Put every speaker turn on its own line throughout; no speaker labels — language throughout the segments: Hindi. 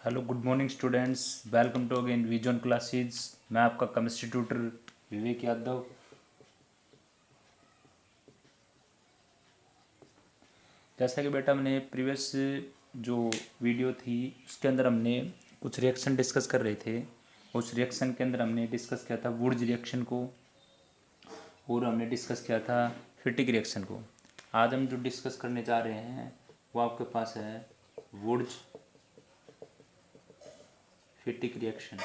Hello good morning students. Welcome to again vision classes. मैं आपका केमिस्ट्री ट्यूटर विवेक यादव। जैसा कि बेटा हमने प्रीवियस जो वीडियो थी उसके अंदर हमने कुछ रिएक्शन डिस्कस कर रहे थे। उस रिएक्शन के अंदर हमने डिस्कस किया था वुड्स रिएक्शन को और हमने डिस्कस किया था फिटिक रिएक्शन को। आज हम जो डिस्कस करने जा रहे हैं वो आपके पास है Wurtz Fittig reaction.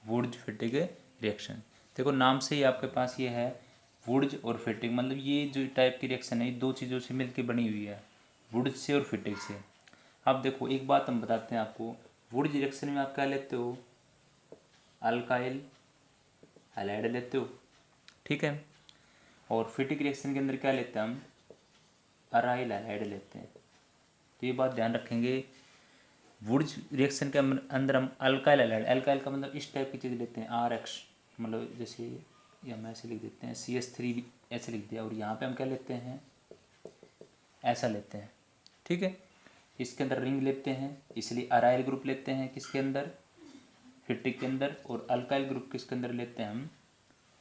Wurtz Fittig reaction, देखो नाम से ही आपके पास ये है वुड्स और फिटिक, मतलब ये जो टाइप की रिएक्शन है ये दो चीज़ों से मिलकर बनी हुई है, वुड्स से और फिटिक से। अब देखो एक बात हम बताते हैं आपको, वुड्स रिएक्शन में आप क्या लेते हो, अल्काइल हैलाइड लेते हो, ठीक है। और फिटिक रिएक्शन के अंदर क्या लेते हैं हम, अराइल हैलाइड लेते हैं। तो ये बात ध्यान रखेंगे, वुड्स रिएक्शन के अंदर हम अल्काइल हैलाइड, अल्काइल का मतलब इस टाइप की चीज़ लेते हैं RX, मतलब जैसे ये हम ऐसे लिख देते हैं CH3 ऐसे लिख दिया, और यहाँ पे हम क्या लेते हैं ऐसा लेते हैं, ठीक है। इसके अंदर रिंग लेते हैं इसलिए अराइल ग्रुप लेते हैं किसके अंदर, फिटिक के अंदर, और अल्काइल ग्रुप किसके अंदर लेते हैं हम,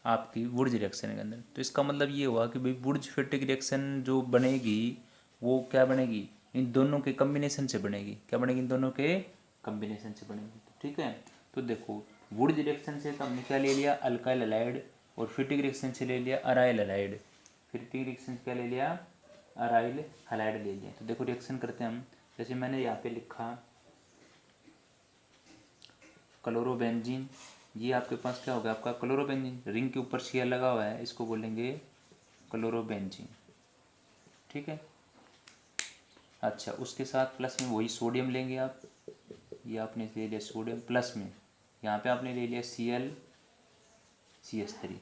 आपकी वुड्स रिएक्शन के अंदर। तो इसका मतलब ये हुआ कि भाई वुड्स फिटिक रिएक्शन जो बनेगी वो क्या बनेगी, इन दोनों के कम्बिनेशन से बनेगी। क्या बनेगी, इन दोनों के कम्बिनेशन से बनेगी, ठीक है। तो देखो वुड्स रिएक्शन से तो हमने क्या ले लिया, अल्काइल हैलाइड, और फिटिक रिएक्शन से ले लिया अराइल हैलाइड। फिटिक रिएक्शन से क्या ले लिया, अराइल हैलाइड ले लिया। तो देखो रिएक्शन करते हैं हम, जैसे मैंने यहाँ पे लिखा क्लोरोबेंजीन, ये आपके पास क्या होगा, आपका क्लोरोबेंजीन, रिंग के ऊपर शेयर लगा हुआ है इसको बोलेंगे क्लोरोबेंजीन, ठीक है। अच्छा उसके साथ प्लस में वही सोडियम लेंगे आप, ये आपने ले लिया सोडियम, प्लस में यहाँ पे आपने ले लिया CH3।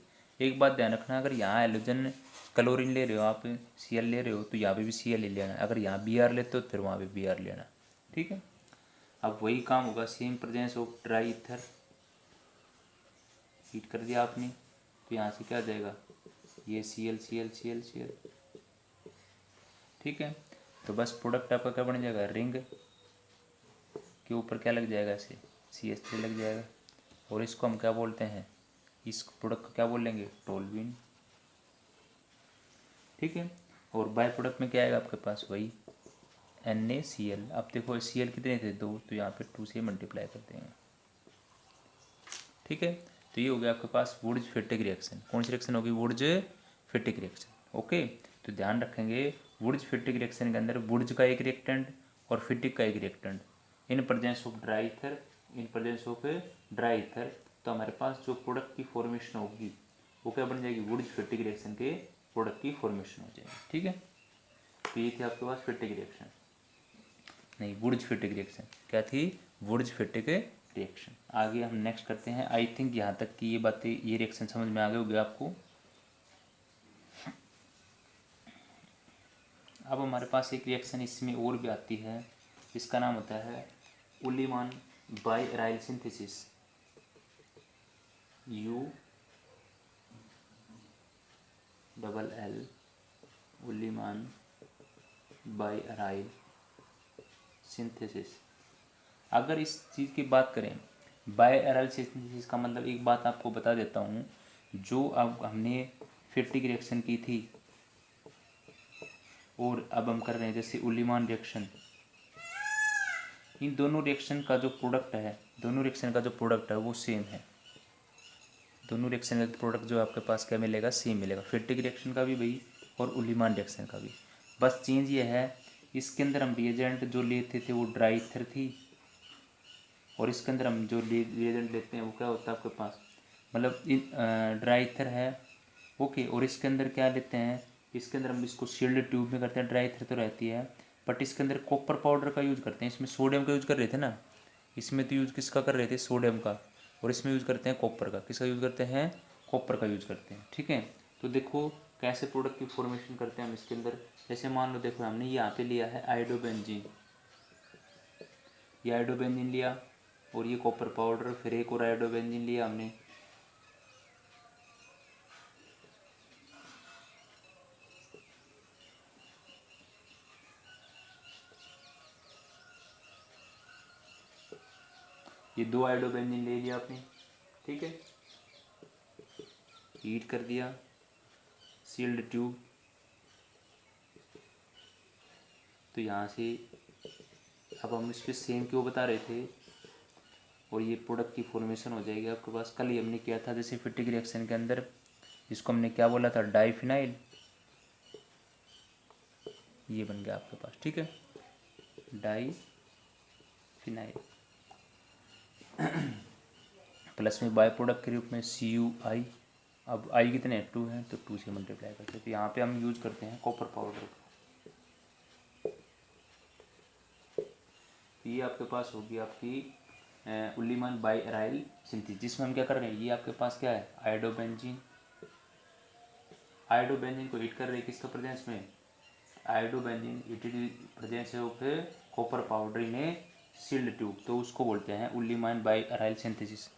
एक बात ध्यान रखना, अगर यहाँ हाइड्रोजन क्लोरीन ले रहे हो आप, Cl ले रहे हो, तो यहाँ पे भी Cl ले लेना। अगर यहाँ Br लेते हो तो फिर वहाँ पे Br लेना, ठीक है। अब वही काम होगा, same presence of dry ether, heat कर दिया आपने, तो यहाँ से क्या आ जाएगा, ये Cl, ठीक है। तो बस प्रोडक्ट आपका क्या बन जाएगा, रिंग के ऊपर क्या लग जाएगा, ऐसे CH3 लग जाएगा, और इसको हम क्या बोलते हैं, इस प्रोडक्ट को क्या बोलेंगे, टोल्यूइन, ठीक है। और बाय प्रोडक्ट में क्या आएगा आपके पास, वही NaCl। अब देखो Cl कितने थे, 2, तो यहाँ पे 2 से मल्टीप्लाई कर देंगे, ठीक है। तो ये हो गया आपके पास वुड्स फिटिक रिएक्शन। कौन सी रिएक्शन होगी, वुड्स फिटिक रिएक्शन, ओके। तो ध्यान रखेंगे वुड्स फिटिक रिएक्शन के अंदर वुड्स का एक रिएक्टेंट और फिटिक का एक reactant, in presence of dry ether, in presence of dry ether, तो हमारे पास जो प्रोडक्ट की फॉर्मेशन होगी वो क्या बन जाएगी, वुड्स फिटिक रिएक्शन के प्रोडक्ट की फॉर्मेशन हो जाएगी, ठीक है। तो ये थी आपके पास फिटिक रिएक्शन, नहीं वुड्स फिटिक रिएक्शन क्या थी, वुड्स फिटिक रिएक्शन। आगे हम नेक्स्ट करते हैं। आई थिंक यहाँ तक की ये बातें, ये रिएक्शन समझ में आ गए होंगे आपको। अब हमारे पास एक रिएक्शन इसमें और भी आती है, इसका नाम होता है Ullmann biaryl synthesis, ULL, Ullmann biaryl synthesis. अगर इस चीज़ की बात करें, बाय एरल सिंथेसिस का मतलब एक बात आपको बता देता हूँ, जो अब हमने फिटिक रिएक्शन की थी और अब हम कर रहे हैं जैसे उलीमान रिएक्शन, इन दोनों रिएक्शन का जो प्रोडक्ट है, दोनों रिएक्शन का जो प्रोडक्ट है वो सेम है। दोनों रिएक्शन का प्रोडक्ट जो आपके पास क्या मिलेगा, सेम मिलेगा, फिटिक रिएक्शन का भी भाई और उलीमान रिएक्शन का भी। बस चेंज ये है, इसके अंदर हम रिएजेंट जो लेते थे वो ड्राई ईथर थी, और इसके अंदर हम जो रिएजेंट लेते हैं वो क्या होता है आपके पास, मतलब ड्राई ईथर है, ओके। और इसके अंदर क्या लेते हैं, इसके अंदर हम इसको शील्ड ट्यूब में करते हैं, ड्राई ईथर तो रहती है, बट इसके अंदर कॉपर पाउडर का यूज़ करते हैं। इसमें सोडियम का यूज़ कर रहे थे ना, इसमें तो यूज़ किसका कर रहे थे, सोडियम का, और इसमें यूज़ करते हैं कॉपर का। किसका यूज़ करते हैं, कॉपर का यूज़ करते हैं, ठीक है। तो देखो कैसे प्रोडक्ट की फॉर्मेशन करते हैं हम इसके अंदर, जैसे मान लो देखो हमने यहाँ पे लिया है आइडोबेंजीन, ये आइडोबेंजीन लिया, और ये कॉपर पाउडर, फिर एक और आइडोबेंजीन लिया हमने, ये 2 आयोडोबेंजीन ले लिया आपने, ठीक है, हीट कर दिया, सील्ड ट्यूब, तो यहाँ से अब हम इस पर सेम क्यों बता रहे थे, और ये प्रोडक्ट की फॉर्मेशन हो जाएगी आपके पास। कल ही हमने किया था जैसे फिटिक रिएक्शन के अंदर, जिसको हमने क्या बोला था, डाइफिनाइल, ये बन गया आपके पास, ठीक है, डाइफिनाइल प्लस में बाय प्रोडक्ट के रूप में CuI, अब आई कितने हैं, 2 हैं, तो 2 से मल्टीप्लाई करते हैं, तो यहाँ पे हम यूज करते हैं कॉपर पाउडर का। ये आपके पास होगी आपकी उल्लीमान बाई अराइल सिंथेसिस, जिसमें हम क्या कर रहे हैं, ये आपके पास क्या है, आयोडोबेंजीन, आयोडोबेंजीन को हीट कर रहे हैं किसका प्रेजेंस में, iodobenzene heated presence of copper powder in a sealed tube, तो उसको बोलते हैं उल्लीमान बाई अराइल सिंथेसिस।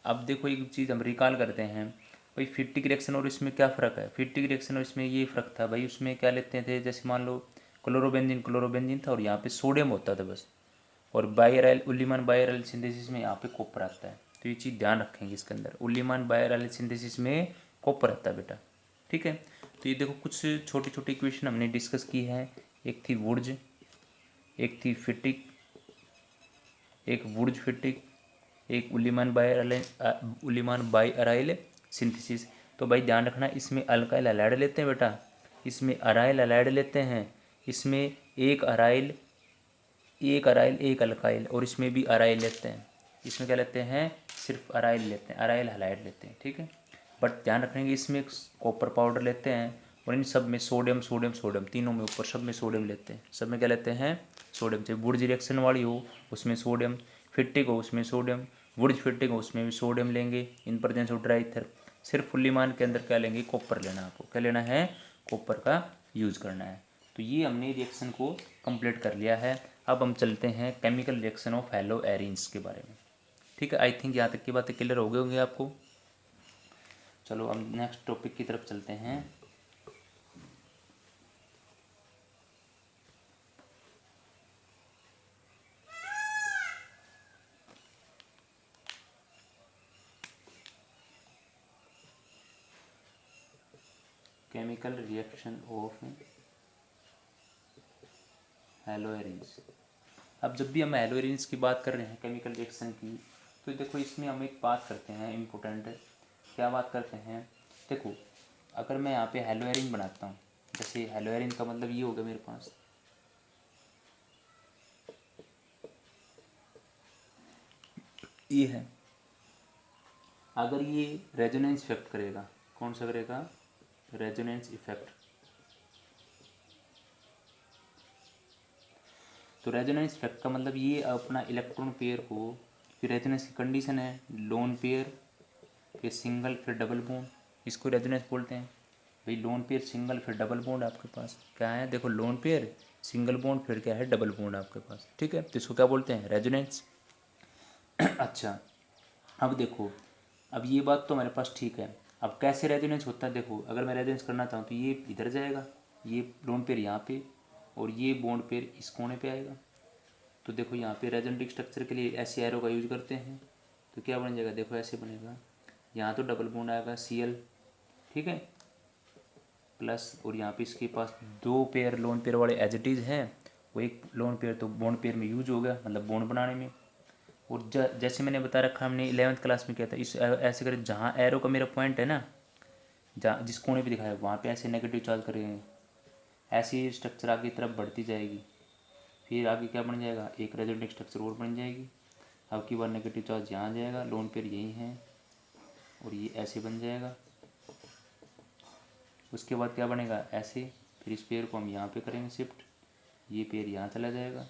अब देखो एक चीज़ हम रिकॉल करते हैं भाई, फिटिक रिएक्शन और इसमें क्या फ़र्क है, फिटिक रिएक्शन और इसमें ये फ़र्क था भाई, उसमें क्या लेते थे, जैसे मान लो क्लोरोबेंजीन था और यहाँ पे सोडियम होता था बस, और बायरल उल्लीमान बायरल सिंथेसिस में यहाँ पे कॉपर आता है, तो ये चीज़ ध्यान रखेंगे इसके अंदर, उल्लीमान बायरल सिंथेसिस में कॉपर आता है बेटा, ठीक है। तो ये देखो कुछ छोटी छोटी इक्वेशन हमने डिस्कस की है, एक थी वुड्ज, एक थी फिटिक, एक वुड्ज फिटिक, एक उल्लीमान बाई अराइल सिंथेसिस। तो भाई ध्यान रखना, इसमें अल्काइल हैलाइड लेते हैं बेटा, इसमें अराइल हैलाइड लेते हैं, इसमें एक अराइल एक अल्काइल, और इसमें भी अराइल लेते हैं, इसमें क्या लेते हैं, सिर्फ अराइल लेते हैं, अराइल हैलाइड लेते हैं, ठीक है। बट ध्यान रखना कि इसमें कॉपर पाउडर लेते हैं, और इन सब में सोडियम सोडियम सोडियम, तीनों में ऊपर सब में सोडियम लेते हैं, सब में क्या लेते हैं, सोडियम। चाहे वुड्ज रिएक्शन वाली हो उसमें सोडियम, फिटिक हो उसमें सोडियम, वुड्ज फिटिक हो उसमें भी सोडियम लेंगे in presence of dry ether. सिर्फ उल्लीमान के अंदर क्या लेंगे, कॉपर लेना, आपको क्या लेना है, कॉपर का यूज़ करना है। तो ये हमने रिएक्शन को कंप्लीट कर लिया है। अब हम चलते हैं chemical reaction of hello arenes के बारे में, ठीक है। आई थिंक यहाँ तक की बातें क्लियर हो गई होंगी आपको। चलो हम नेक्स्ट टॉपिक की तरफ चलते हैं। Chemical reaction of हेलोएरिन्स। अब जब भी हम हेलोएरिन्स की बात कर रहे हैं केमिकल रिएक्शन की, तो देखो इसमें हम एक बात करते हैं इम्पोर्टेंट, क्या बात करते हैं, देखो अगर मैं यहाँ पे हेलोएरिन बनाता हूँ, जैसे हेलोएरिन का मतलब ये होगा मेरे पास, ये है, अगर ये रेजोनेंस इफेक्ट करेगा, कौन सा करेगा, रेजोनेंस इफेक्ट, तो रेजोनेंस इफेक्ट का मतलब ये अपना इलेक्ट्रॉन पेयर को, फिर रेजोनेंस की कंडीशन है लोन पेयर, फिर सिंगल, फिर डबल बॉन्ड, इसको रेजोनेंस बोलते हैं भाई। लोन पेयर, सिंगल, फिर डबल बॉन्ड आपके पास क्या है, देखो लोन पेयर, सिंगल बॉन्ड, फिर क्या है, डबल बॉन्ड आपके पास, ठीक है। तो इसको क्या बोलते हैं, रेजोनेंस। अच्छा, अब देखो, अब ये बात तो हमारे पास ठीक है। अब कैसे रेजोनेंस होता है, देखो अगर मैं रेजोनेंस करना चाहूँ तो ये इधर जाएगा, ये लोन पेयर यहाँ पे, और ये बॉन्ड पेयर इस कोने पे आएगा। तो देखो यहाँ पे रेजोनेटिक स्ट्रक्चर के लिए ऐसे एरो का यूज करते हैं, तो क्या बन जाएगा, देखो ऐसे बनेगा, यहाँ तो डबल बॉन्ड आएगा Cl, ठीक है, प्लस, और यहाँ पे इसके पास 2 पेयर लोन पेयर वाले एज इट इज़ हैं, वो एक लोन पेयर तो बॉन्ड पेयर में यूज हो गया, मतलब बॉन्ड बनाने में। और जैसे मैंने बता रखा, हमने 11th क्लास में किया था, इस ऐसे करें, जहाँ एरो का मेरा पॉइंट है ना, जहाँ जिस कोने पे दिखाया वहाँ पे ऐसे नेगेटिव चार्ज करेंगे, ऐसी स्ट्रक्चर आगे की तरफ बढ़ती जाएगी, फिर आगे क्या बन जाएगा, एक रेजोनेटिक स्ट्रक्चर और बन जाएगी। अब की बार नेगेटिव चार्ज यहाँ जाएगा, लोन पेयर यही है, और ये ऐसे बन जाएगा। उसके बाद क्या बनेगा, ऐसे, फिर इस पेयर को हम यहाँ पे करेंगे शिफ्ट, ये पेयर यहाँ चला जाएगा,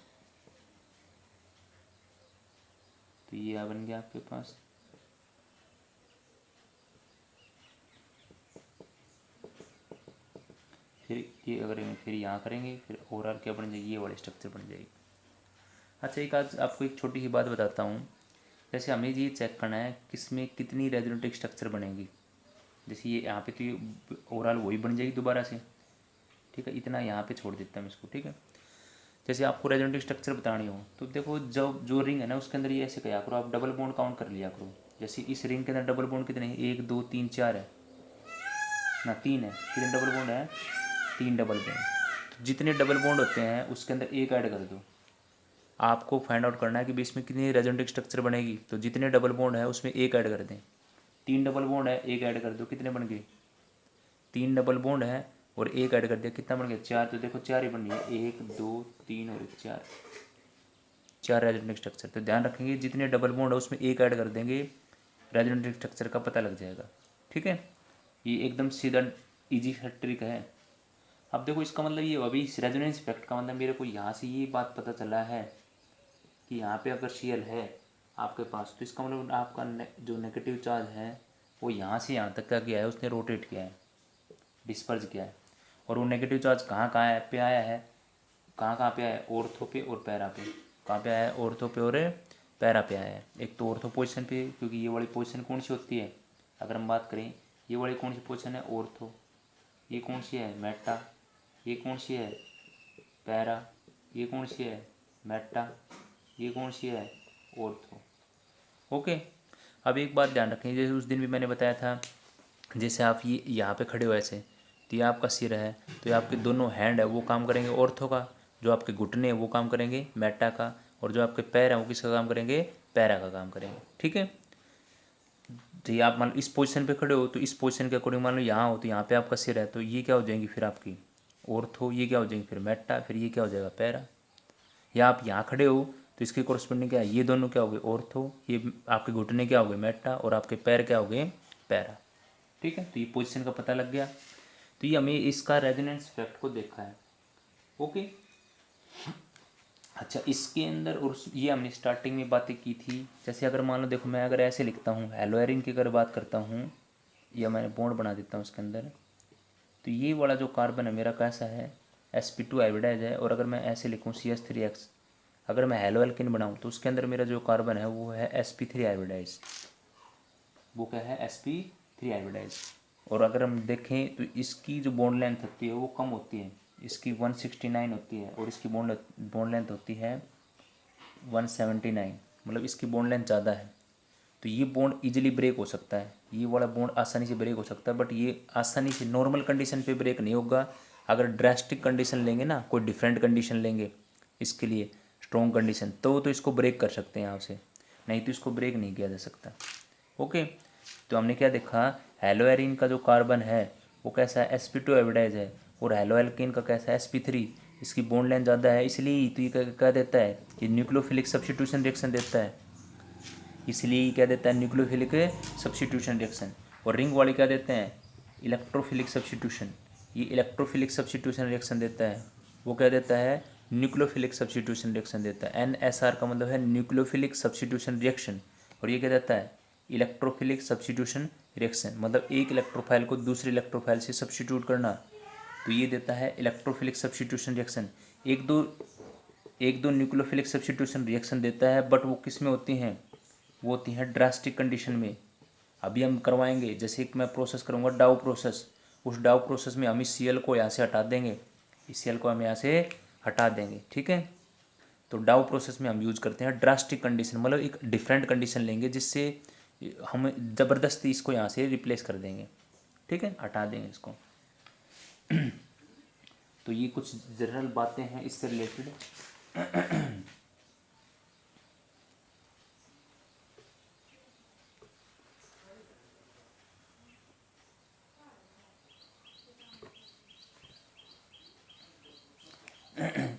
तो ये यहाँ बन गया आपके पास। फिर ये करेंगे, फिर यहाँ करेंगे, फिर ओवरऑल क्या बन जाएगी, ये वाली स्ट्रक्चर बन जाएगी। अच्छा, एक आज आपको एक छोटी सी बात बताता हूँ, जैसे हमें ये चेक करना है किसमें कितनी रेजोनेटिक स्ट्रक्चर बनेगी। जैसे ये यहाँ पे तो ये ओवरऑल वही बन जाएगी दोबारा से, ठीक है, इतना यहाँ पे छोड़ देता हूँ इसको, ठीक है। जैसे आपको रेजोनेटिव स्ट्रक्चर बतानी हो तो देखो, जो रिंग है ना उसके अंदर ये ऐसे क्या करो, आप डबल बॉन्ड काउंट कर लिया करो। जैसे इस रिंग के अंदर डबल बॉन्ड कितने हैं, 1 2 3 4 है ना, 3 है। कितने डबल बॉन्ड है, 3 डबल बॉन्ड। तो जितने डबल बॉन्ड होते हैं उसके अंदर एक ऐड कर दो। आपको फाइंड आउट करना है कि बीच में कितनी रेजोनेटिव स्ट्रक्चर बनेगी, तो जितने डबल बॉन्ड है उसमें एक ऐड कर दें। 3 डबल बॉन्ड है, एक ऐड कर दो, कितने बन गए, 3 डबल बॉन्ड है और एक ऐड कर दिया, कितना बन गया, 4। तो देखो 4 ही बन गया, 1 2 3 और 4, 4 रेजोनेटिव स्ट्रक्चर। तो ध्यान रखेंगे जितने डबल बॉन्ड है उसमें एक ऐड कर देंगे, रेजोनेटिव स्ट्रक्चर का पता लग जाएगा। ठीक है, ये एकदम सीधा इजी सा ट्रिक है। अब देखो इसका मतलब ये अभी इस रेजोनेंस इफेक्ट का मतलब मेरे को यहाँ से ये बात पता चला है कि यहाँ पे अगर सीएल है आपके पास, तो इसका मतलब आपका जो नेगेटिव चार्ज है वो यहाँ से यहाँ तक क्या किया है, उसने रोटेट किया है, डिस्पर्ज किया है। और वो नेगेटिव चार्ज कहाँ कहाँ पे आया है, कहाँ कहाँ पे आया है, ऑर्थो पे और पैरा पे। कहाँ पे आया है, ऑर्थो पे और पैरा पे आया है। एक तो ऑर्थो पोजिशन पे, क्योंकि ये वाली पोजिशन कौन सी होती है, अगर हम बात करें ये वाली कौन सी पोजिशन है, ऑर्थो। ये कौन सी है, मेटा। ये कौन सी है, पैरा। ये कौन सी है, मेटा। ये कौन सी है, ऑर्थो। ओके। अब एक बात ध्यान रखें, जैसे उस दिन भी मैंने बताया था, जैसे आप ये यहाँ पे खड़े हो ऐसे, तो ये आपका सिर है, तो ये आपके दोनों हैंड है वो काम करेंगे ऑर्थो का, जो आपके घुटने हैं वो काम करेंगे मेटा का, और जो आपके पैर हैं वो किसका काम करेंगे, पैरा का काम करेंगे। ठीक है, तो ये आप मान लो इस पोजीशन पे खड़े हो, तो इस पोजीशन के अकॉर्डिंग मान लो यहाँ हो, तो यहाँ पे आपका सिर है, तो ये क्या हो जाएंगी फिर आपकी ऑर्थो, ये क्या हो जाएंगी फिर मेटा, फिर ये क्या हो जाएगा पैरा। या आप यहाँ खड़े हो तो इसके कोरस्पोंडिंग क्या है, ये दोनों क्या हो गए ऑर्थो, ये आपके घुटने क्या हो गए मेटा, और आपके पैर क्या हो गए पैरा। ठीक है, तो ये पोजीशन का पता लग गया। तो ये हमें इसका रेजोनेंस इफेक्ट को देखा है। ओके। अच्छा, इसके अंदर और ये हमने स्टार्टिंग में बातें की थी। जैसे अगर मान लो देखो, मैं अगर ऐसे लिखता हूँ हेलोएरिन की अगर बात करता हूँ, या मैंने बॉन्ड बना देता हूँ उसके अंदर, तो ये वाला जो कार्बन है मेरा कैसा है, sp2 हाइब्रिडाइज है। और अगर मैं ऐसे लिखूँ CH3X, अगर मैं हेलो एल्किन बनाऊँ तो उसके अंदर मेरा जो कार्बन है वो है sp3 हाइब्रिडाइज। वो क्या है, sp3 हाइब्रिडाइज। और अगर हम देखें तो इसकी जो बॉन्ड लेंथ होती है वो कम होती है, इसकी 169 होती है, और इसकी बॉन्ड लेंथ होती है 179, मतलब इसकी बॉन्ड लेंथ ज़्यादा है। तो ये बॉन्ड इजीली ब्रेक हो सकता है, ये वाला बॉन्ड आसानी से ब्रेक हो सकता है, बट ये आसानी से नॉर्मल कंडीशन पे ब्रेक नहीं होगा। अगर ड्रास्टिक कंडीशन लेंगे ना, कोई डिफरेंट कंडीशन लेंगे इसके लिए, स्ट्रॉन्ग कंडीशन, तो इसको ब्रेक कर सकते हैं यहाँ से, नहीं तो इसको ब्रेक नहीं किया जा सकता। ओके, तो हमने क्या देखा, हेलोएरिन का जो कार्बन है वो कैसा है, sp2 हाइब्रिडाइज है, और हेलोएल्केन का कैसा है, sp3। इसकी बॉन्ड लेंथ ज़्यादा है, इसलिए तो ये क्या देता है, ये न्यूक्लियोफिलिक सब्स्टिट्यूशन रिएक्शन देता है, इसलिए ये क्या देता है, न्यूक्लियोफिलिक सब्स्टिट्यूशन रिएक्शन। और रिंग वाले क्या देते हैं, इलेक्ट्रोफिलिक सब्स्टिट्यूशन। ये इलेक्ट्रोफिलिक सब्स्टिट्यूशन रिएक्शन देता है, वो क्या देता है, न्यूक्लियोफिलिक सब्स्टिट्यूशन रिएक्शन देता है। NSR का मतलब है न्यूक्लियोफिलिक सब्स्टिट्यूशन रिएक्शन, और ये क्या देता है, इलेक्ट्रोफिलिक सब्स्टिट्यूशन रिएक्शन, मतलब एक इलेक्ट्रोफाइल को दूसरे इलेक्ट्रोफाइल से सब्स्टिट्यूट करना, तो ये देता है इलेक्ट्रोफिलिक सब्स्टिट्यूशन रिएक्शन। एक दो न्यूक्लियोफिलिक सब्स्टिट्यूशन रिएक्शन देता है, बट वो किस में होती हैं, वो होती हैं ड्रास्टिक कंडीशन में। अभी हम करवाएंगे, जैसे कि मैं प्रोसेस करूँगा डाउ प्रोसेस, उस डाउ प्रोसेस में हम इस सीएल को यहाँ से हटा देंगे, इस सीएल को हम यहाँ से हटा देंगे। ठीक है, तो डाउ प्रोसेस में हम यूज करते हैं ड्रास्टिक कंडीशन, मतलब एक डिफरेंट कंडीशन लेंगे जिससे हम ज़बरदस्ती इसको यहाँ से रिप्लेस कर देंगे। ठीक है, हटा देंगे इसको। तो ये कुछ जनरल बातें हैं इससे रिलेटेड।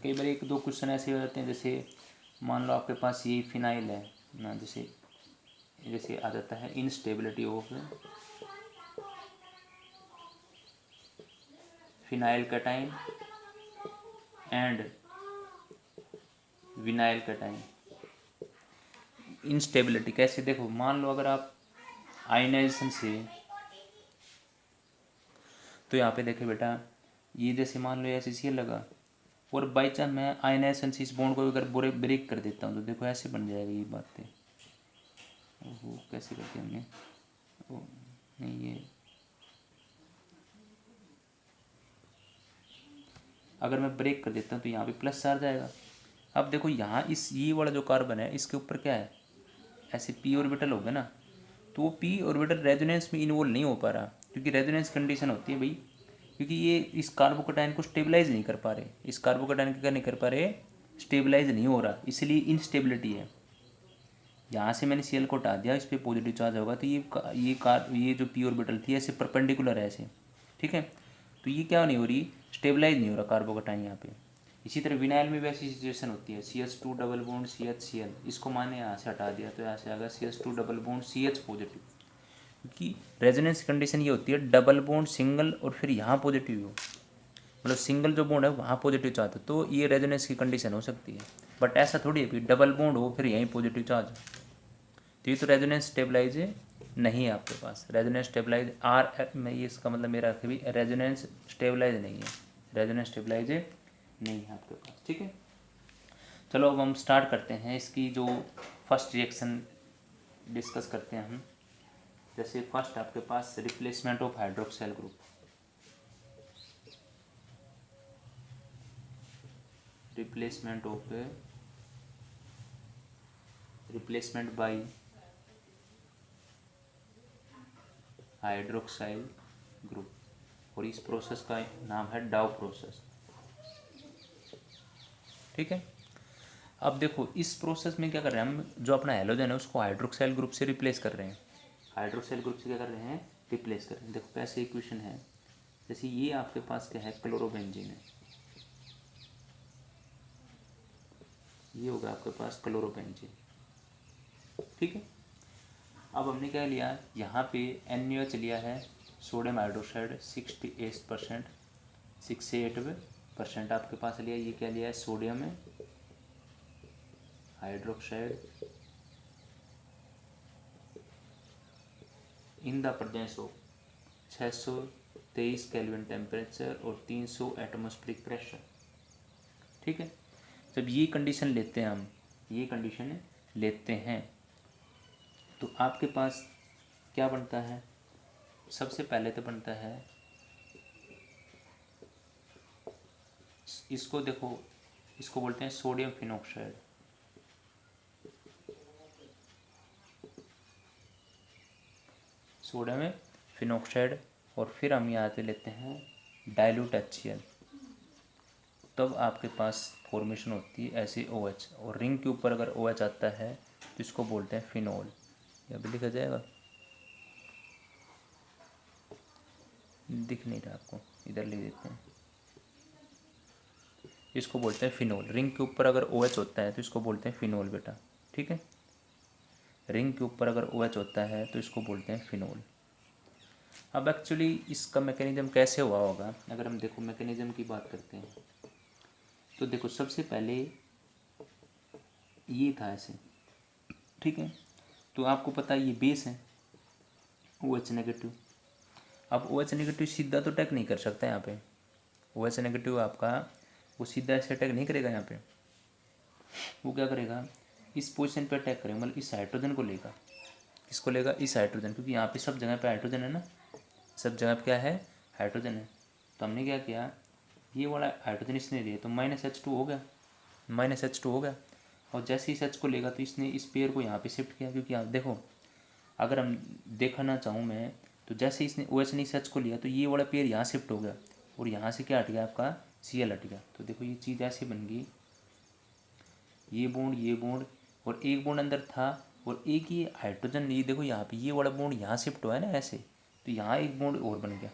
कई बार एक दो क्वेश्चन ऐसे हो जाते हैं, जैसे मान लो आपके पास ये फिनाइल है ना, जैसे जैसे आ जाता है instability of phenyl cation and vinyl cation. Instability कैसे, देखो मान लो अगर आप आयनाइजेशन से, तो यहाँ पे देखे बेटा, ये जैसे मान लो ऐसे सी लगा, और बाई चांस मैं आयनाइजेशन से इस बॉन्ड को अगर ब्रेक कर देता हूँ, तो देखो ऐसे बन जाएगा ये बातें। ओहो, कैसे करते हैं हमने, ओ नहीं, ये अगर मैं ब्रेक कर देता हूँ तो यहाँ पे प्लस चार्ज आएगा। अब देखो यहाँ इस ये वाला जो कार्बन है इसके ऊपर क्या है, ऐसे पी ऑर्बिटल हो गया ना, तो वो पी ऑर्बिटल रेजोनेंस में इन्वॉल्व नहीं हो पा रहा, क्योंकि रेजोनेंस कंडीशन होती है भाई, क्योंकि ये इस कार्बोकेटाइन को स्टेबलाइज नहीं कर पा रहे, इस कार्बोकेटाइन को क्या नहीं कर पा रहे, स्टेबलाइज नहीं हो रहा, इसलिए इनस्टेबिलिटी है। यहाँ से मैंने Cl को हटा दिया, इस पर पॉजिटिव चार्ज होगा, तो ये जो पी ऑर्बिटल थी ऐसे परपेंडिकुलर है ऐसे, ठीक है, तो ये क्या नहीं हो रही, स्टेबलाइज नहीं हो रहा कार्बोकेटाइन यहाँ पे। इसी तरह विनाइल में भी ऐसी सिचुएशन होती है, CH2 डबल बॉन्ड CH इसको मैंने यहाँ से हटा दिया तो यहाँ से आ गया CH2 double bond CH positive, क्योंकि रेजोनेंस कंडीशन ये होती है डबल बॉन्ड सिंगल और फिर यहाँ पॉजिटिव हो, मतलब सिंगल जो बॉन्ड है वहाँ पॉजिटिव चार्ज, तो ये रेजोनेंस की कंडीशन हो सकती है। बट ऐसा थोड़ी है कि डबल बॉन्ड हो फिर यहीं पॉजिटिव चार्ज, तो ये तो रेजोनेंस स्टेबलाइज नहीं है आपके पास, रेजोनेंस स्टेबलाइज में ये इसका मतलब मेरा भी रेजोनेंस स्टेबलाइज नहीं है, रेजोनेंस स्टेबलाइज नहीं है आपके पास, ठीक है। चलो अब हम स्टार्ट करते हैं इसकी जो फर्स्ट रिएक्शन डिस्कस करते हैं हम। जैसे फर्स्ट आपके पास replacement of hydroxyl group, replacement by hydroxyl group, और इस प्रोसेस का नाम है डाउ प्रोसेस, ठीक है। अब देखो इस प्रोसेस में क्या कर रहे हैं हम, जो अपना हैलोजन है उसको हाइड्रोक्साइल ग्रुप से रिप्लेस कर रहे हैं, हाइड्रोक्साइल ग्रुप से क्या कर रहे हैं, रिप्लेस कर रहे हैं। देखो कैसे इक्वेशन है, जैसे ये आपके पास क्या है, क्लोरोबेंजीन है, ये होगा आपके पास क्लोरोबेंजीन, ठीक है। अब हमने क्या लिया, यहाँ पे NaOH लिया है, सोडियम हाइड्रोक्साइड 68%, 68% आपके पास लिया, ये क्या लिया है, sodium hydroxide in the presence of 623 kelvin temperature और 300 एटमॉस्फेरिक प्रेशर, ठीक है। जब ये कंडीशन लेते हैं हम, ये कंडीशन लेते हैं तो आपके पास क्या बनता है, सबसे पहले तो बनता है, इसको देखो, इसको बोलते हैं सोडियम फिनॉक्साइड, सोडियम फिनॉक्साइड, और फिर हम यहाँ पे लेते हैं डाइल्यूट HCl, तब आपके पास फॉर्मेशन होती है ऐसे OH, और रिंग के ऊपर अगर OH आता है तो इसको बोलते हैं फिनोल, यह भी लिखा जाएगा, दिख नहीं रहा आपको, इधर ले देते हैं, इसको बोलते हैं फिनोल। रिंग के ऊपर अगर OH होता है तो इसको बोलते हैं फिनोल बेटा, ठीक है, रिंग के ऊपर अगर OH होता है तो इसको बोलते हैं फिनोल। अब एक्चुअली इसका मैकेनिज्म कैसे हुआ होगा, अगर हम देखो मैकेनिज्म की बात करते हैं तो देखो सबसे पहले ये था ऐसे, ठीक है, तो आपको पता है ये बेस है OH नेगेटिव, अब OH नेगेटिव सीधा तो अटैक नहीं कर सकता यहाँ पे, OH नेगेटिव आपका वो सीधा ऐसे अटैक नहीं करेगा यहाँ पे, वो क्या करेगा, इस पोजीशन पे अटैक करेगा, मतलब इस हाइड्रोजन को लेगा, किसको लेगा, इस हाइड्रोजन, क्योंकि यहाँ पे सब जगह पे हाइड्रोजन है ना, सब जगह पे क्या है, हाइड्रोजन है, तो हमने क्या किया, ये वाला हाइड्रोजन इसने लिया तो -H2 हो गया, -H2 हो गया, और जैसे इस H को लेगा तो इसने इस पेयर को यहाँ पे शिफ्ट किया, क्योंकि आप देखो अगर हम देखना चाहूँ मैं, तो जैसे इसने OH ने इस H को लिया तो ये वाला पेयर यहाँ शिफ्ट हो गया, और यहाँ से क्या हट गया आपका, Cl हट गया, तो देखो ये चीज़ ऐसे बन गई, ये बॉन्ड और एक बॉन्ड अंदर था, और एक ही हाइड्रोजन, ये देखो यहाँ पे ये वाला बॉन्ड यहाँ शिफ्ट हुआ है ना ऐसे, तो यहाँ एक बॉन्ड और बन गया,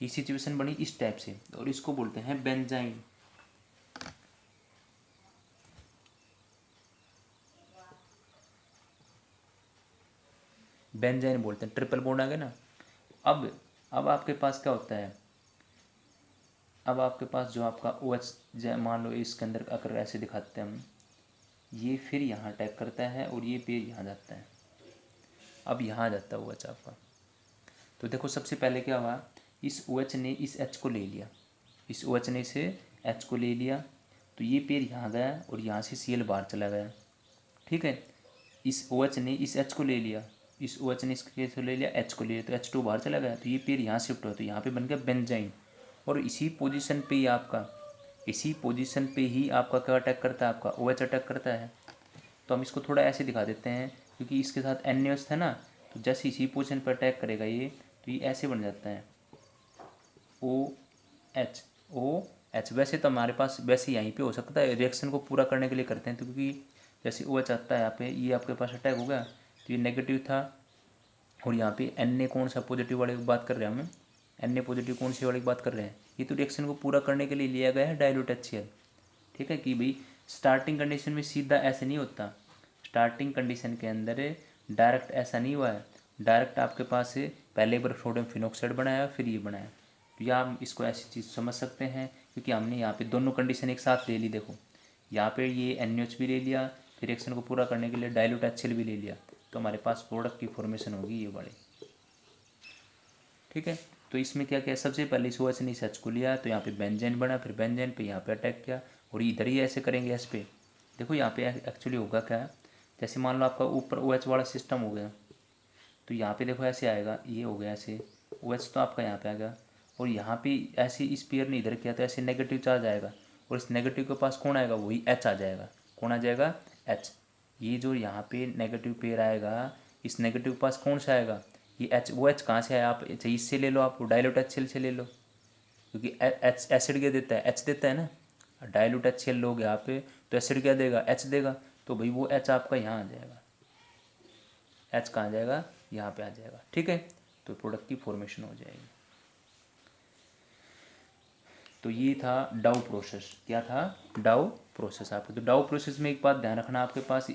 ये सिचुएशन बनी इस टाइप से, और इसको बोलते हैं बेंजाइन, बेंजाइन बोलते हैं, ट्रिपल बॉन्ड आ गया ना। अब आपके पास क्या होता है, अब आपके पास जो आपका OH मान लो इसके अंदर अगर ऐसे दिखाते हैं हम, ये फिर यहाँ अटैक करता है और ये पेड़ यहाँ जाता है, अब यहाँ जाता है OH आपका, तो देखो सबसे पहले क्या हुआ, इस OH ने इस H को ले लिया, इस OH ने इसे H को ले लिया, तो ये पेड़ यहाँ गया और यहाँ से Cl बाहर चला गया, ठीक है, इस OH ने इस H को ले लिया, इस OH ने इसको ले लिया, H को ले लिया, तो H2 बाहर चला गया, तो ये पेड़ यहाँ शिफ्ट हुआ, तो यहाँ पे बन गया बेंजाइन, और इसी पोजीशन पे ही आपका इसी पोजीशन पे ही आपका क्या अटैक करता है, आपका OH अटैक करता है। तो हम इसको थोड़ा ऐसे दिखा देते हैं, क्योंकि इसके साथ NaOH था ना, तो जैसे इसी पोजीशन पर अटैक करेगा ये, तो ये ऐसे बन जाता है OH। वैसे तो हमारे पास वैसे यहीं पे हो सकता है, रिएक्शन को पूरा करने के लिए करते हैं, तो क्योंकि जैसे OH आता है यहाँ पे, ये आपके पास अटैक हो गया, तो ये नेगेटिव था, और यहाँ पे Na कौन सा पॉजिटिव वाले की बात कर रहे हैं हम, Na पॉजिटिव कौन सी वाले की बात कर रहे हैं, ये तो रिएक्शन को पूरा करने के लिए लिया गया है डाइल्यूट HCl। ठीक है, कि भाई स्टार्टिंग कंडीशन में सीधा ऐसे नहीं होता, स्टार्टिंग कंडीशन के अंदर डायरेक्ट ऐसा नहीं हुआ है, डायरेक्ट आपके पास पहले एक बार सोडियम फिनॉक्साइड बनाया फिर ये बनाया। तो या हम इसको ऐसी चीज़ समझ सकते हैं, क्योंकि हमने यहाँ पे दोनों कंडीशन एक साथ ले ली। देखो यहाँ पे ये NaOH भी ले लिया, फिर रिएक्शन को पूरा करने के लिए डाइल्यूट HCl भी ले लिया, तो हमारे पास प्रोडक्ट की फॉर्मेशन होगी ये वाली। ठीक है, तो इसमें क्या किया, सबसे पहले इस OH ने इस H को लिया, तो यहाँ पे बेंजेन बना, फिर बेंजेन पे यहाँ पे अटैक किया, और इधर ही ऐसे करेंगे S पे। देखो यहाँ पे एक्चुअली होगा क्या, जैसे मान लो आपका ऊपर OH वाला सिस्टम हो गया, तो यहाँ पे देखो ऐसे आएगा, ये हो गया ऐसे, OH तो आपका यहाँ पे आ गया, और यहाँ पे ऐसे इस पेयर ने इधर किया तो ऐसे नेगेटिव चार्ज आएगा, और इस नेगेटिव के पास कौन आएगा, वही H आ जाएगा। कौन आ जाएगा, H। ये जो यहाँ पे नेगेटिव पेयर आएगा, इस नेगेटिव के पास कौन सा आएगा, ये H। वो H कहाँ से आया, आप इससे ले लो, आप डाइल्यूट HCl से ले लो, क्योंकि H एसिड क्या देता है, H देता है ना। डाइल्यूट HCl लोगे यहाँ पे, तो एसिड क्या देगा, H देगा, तो भाई वो H आपका यहाँ आ जाएगा, H कहाँ आ जाएगा, यहाँ पे आ जाएगा। ठीक है, तो प्रोडक्ट की फॉर्मेशन हो जाएगी। तो ये था डाउ प्रोसेस। क्या था, डाउ प्रोसेस आपको। तो डाउ प्रोसेस में एक बात ध्यान रखना, आपके पास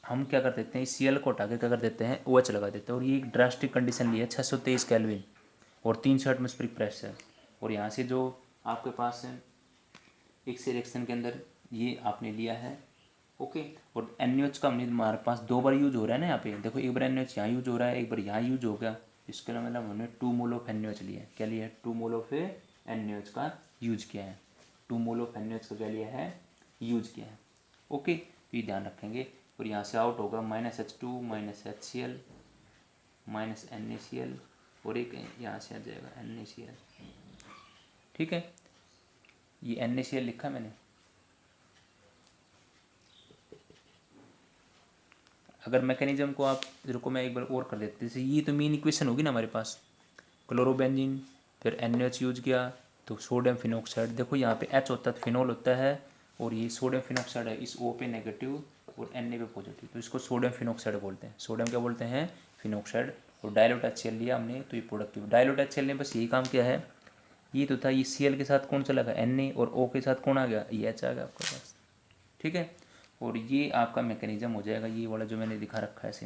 हम क्या कर देते हैं, इस Cl को हटा के क्या कर देते हैं, OH लगा देते हैं, और ये एक ड्रास्टिक कंडीशन ली है 623 केल्विन और 300 एटमॉस्फेरिक प्रेशर, और यहाँ से जो आपके पास है एक से रिएक्शन के अंदर ये आपने लिया है। ओके, और NaOH का हमने हमारे पास 2 बार यूज हो रहा है ना यहाँ पे, देखो एक बार NaOH यहाँ यूज हो रहा है, एक बार यहाँ यूज हो गया, इसके लिए मतलब हमने 2 मोल ऑफ NaOH लिया है। क्या लिया है, 2 मोल ऑफ NaOH का यूज किया है, 2 मोल ऑफ NaOH का क्या लिया है, यूज किया है। ओके, तो ये ध्यान रखेंगे, और यहाँ से आउट होगा -H2 -HCl -NaCl, और एक यहाँ से आ जाएगा NaCl। ठीक है, ये NaCl लिखा मैंने। अगर मैकेनिज्म को आप रुको मैं एक बार और कर देते, जैसे ये तो मेन इक्वेशन होगी ना हमारे पास, क्लोरोबेंजीन, फिर NaOH यूज किया, तो सोडियम फिनॉक्साइड, देखो यहाँ पे H होता है, फिनोल होता है, और ये सोडियम फिनॉक्साइड है, इस O पे नेगेटिव और Na पे पॉजिटिव, तो इसको सोडियम फिनॉक्साइड बोलते हैं। सोडियम क्या बोलते हैं, फिनॉक्साइड। और डाइल्यूट HCl लिया हमने, तो ये प्रोडक्टिव। डाइल्यूट HCl ने बस यही काम किया है, ये तो था, ये Cl के साथ कौन चला गया, Na, और O के साथ कौन आ गया, ये H आ गया आपके पास। ठीक है, और ये आपका मैकेनिज्म हो जाएगा, ये वाला जो मैंने दिखा रखा है ऐसे।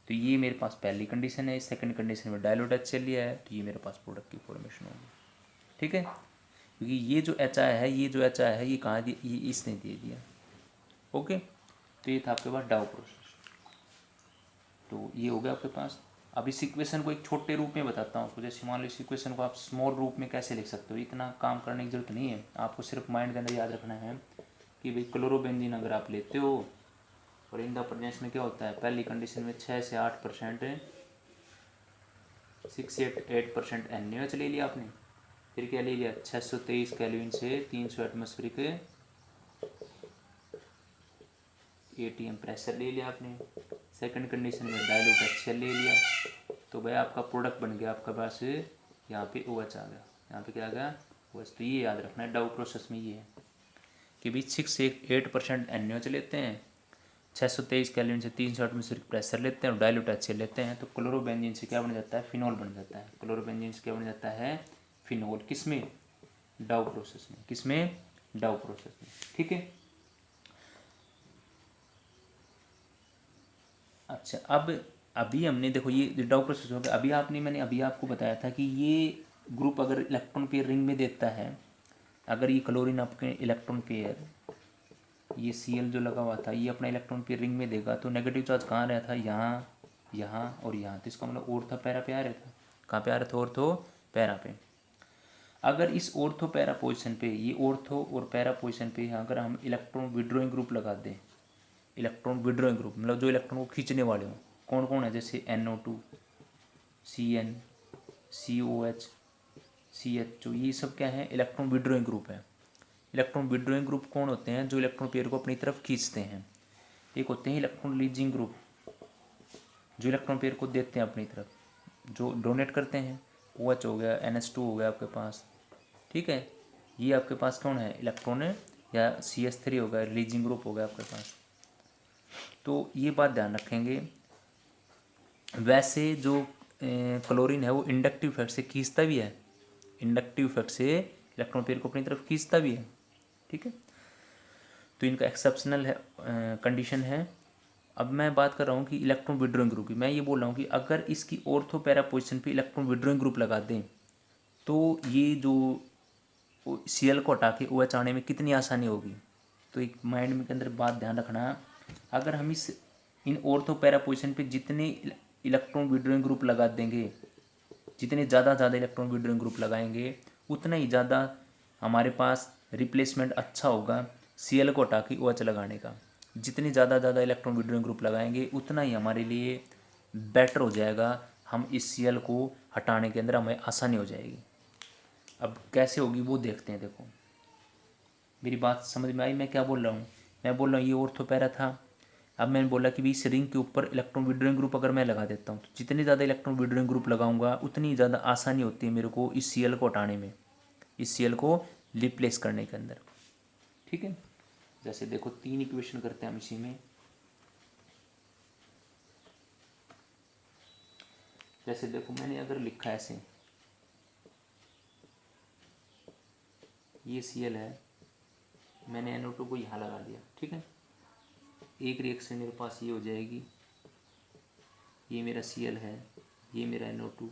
तो ये मेरे पास पहली कंडीशन है, सेकंड कंडीशन में डाइल्यूट HCl लिया है, तो ये मेरे पास प्रोडक्ट की फॉर्मेशन होगी। ठीक है, क्योंकि ये जो H आया है, ये जो H आया है, ये कहाँ दिया, ये इसने दे दिया। ओके, तो ये था आपके पास डाउ प्रोसेस। तो ये हो गया आपके पास। अब इस इक्वेशन को एक छोटे रूप में बताता हूँ आपको, जैसे मान लो इस इक्वेशन को आप स्मॉल रूप में कैसे लिख सकते हो, इतना काम करने की जरूरत नहीं है, आपको सिर्फ माइंड के अंदर याद रखना है कि भाई क्लोरोबेंजीन अगर आप लेते हो, और इन द प्रेजेंस में क्या होता है, पहली कंडीशन में 6 से 8% 6 से 8% NaOH ले लिया आपने, फिर क्या ले लिया, 623 केल्विन से 300 एटमॉस्फेरिक ATM प्रेशर ले लिया आपने। सेकंड कंडीशन में डाइल्यूट HCl ले लिया, तो भाई आपका प्रोडक्ट बन गया आपके पास, यहाँ पे OH आ गया, यहाँ पे क्या आ गया, OH। तो ये याद रखना है, डाउ प्रोसेस में ये है कि भाई 6 से 8% NaOH लेते हैं, 623 केल्विन से 300 एटमॉस्फेरिक प्रेशर लेते हैं, और डाइल्यूट HCl लेते हैं, तो क्लोरोबेंजीन से क्या बन जाता है, फिनोल बन जाता है। क्लोरोबेंजीन से क्या बन जाता है, फिनोल। किसमें, डाउ प्रोसेस में। किसमें, डाउ प्रोसेस में। ठीक है, अच्छा, अब अभी हमने देखो ये डाउ प्रोसेस हो गया। अभी मैंने अभी आपको बताया था कि ये ग्रुप अगर इलेक्ट्रॉन पेयर रिंग में देता है, अगर ये क्लोरीन आपके इलेक्ट्रॉन पेयर, ये Cl जो लगा हुआ था, ये अपना इलेक्ट्रॉन पेयर रिंग में देगा, तो नेगेटिव चार्ज कहाँ रहा था, यहाँ, यहाँ और यहाँ, तो इसका मतलब ऑर्थो पैरा पे आ रहा था। कहाँ पे आ रहा था, ऑर्थो पैरा पे। अगर इस ऑर्थो पैरा पोजिशन पे, ये ऑर्थो और पैरा पोजिशन पे अगर हम इलेक्ट्रॉन विड्रॉइंग ग्रुप लगा दें, इलेक्ट्रॉन विड्रॉइंग ग्रुप मतलब जो इलेक्ट्रॉन को खींचने वाले हों, कौन कौन है, जैसे NO2 CN COH CH2, ये सब क्या है, इलेक्ट्रॉन विड्रॉइंग ग्रुप है। इलेक्ट्रॉन विड्रॉइंग ग्रुप कौन होते हैं? जो इलेक्ट्रॉन पेयर को अपनी तरफ खींचते हैं। एक होते हैं इलेक्ट्रॉन रिलीजिंग ग्रुप, जो इलेक्ट्रॉन पेयर को देते हैं अपनी तरफ, जो डोनेट करते हैं। OH हो गया, NH2 हो गया आपके पास, ठीक है। ये आपके पास कौन है? इलेक्ट्रॉन है, या CH3 हो गया, रिलीजिंग ग्रुप हो गया आपके पास। तो ये बात ध्यान रखेंगे। वैसे जो क्लोरीन है वो इंडक्टिव इफेक्ट से खींचता भी है, इंडक्टिव इफेक्ट से इलेक्ट्रॉन पेयर को अपनी तरफ खींचता भी है, ठीक है। तो इनका एक्सेप्शनल है कंडीशन है। अब मैं बात कर रहा हूँ कि इलेक्ट्रॉन विड्रॉइंग ग्रुप की। मैं ये बोल रहा हूँ कि अगर इसकी ऑर्थो पैरा पोजिशन पे इलेक्ट्रॉन विड्रॉइंग ग्रुप लगा दें तो ये जो Cl को हटा के OH आने में कितनी आसानी होगी। तो एक माइंड में के अंदर बात ध्यान रखना, अगर हम इस इन ऑर्थो पैरा पोजिशन पे जितने इलेक्ट्रॉन विड्रॉइंग ग्रुप लगा देंगे, जितने ज़्यादा इलेक्ट्रॉन विड्रॉइंग ग्रुप लगाएंगे, उतना ही ज़्यादा हमारे पास रिप्लेसमेंट अच्छा होगा Cl को हटा के OH लगाने का। जितनी ज़्यादा इलेक्ट्रॉन विड्रॉइंग ग्रुप लगाएंगे उतना ही हमारे लिए बेटर हो जाएगा, हम इस Cl को हटाने के अंदर हमें आसानी हो जाएगी। अब कैसे होगी वो देखते हैं। देखो मेरी बात समझ में आई मैं क्या बोल रहा हूँ? मैं बोल रहा हूँ ये ऑर्थो पैरा था। अब मैंने बोला कि भाई इस रिंग के ऊपर इलेक्ट्रॉन विड्रॉइंग ग्रुप अगर मैं लगा देता हूँ तो जितनी ज़्यादा इलेक्ट्रॉन विड्रॉइंग ग्रुप लगाऊंगा उतनी ज़्यादा आसानी होती है मेरे को इस Cl को हटाने में, इस Cl को रिप्लेस करने के अंदर, ठीक है। जैसे देखो 3 इक्वेशन करते हैं हम इसी में। जैसे देखो मैंने अगर लिखा है ऐसे, ये Cl है, मैंने NO2 को यहाँ लगा दिया, ठीक है। एक रिएक्शन मेरे पास ये हो जाएगी, ये मेरा Cl है, ये मेरा NO2,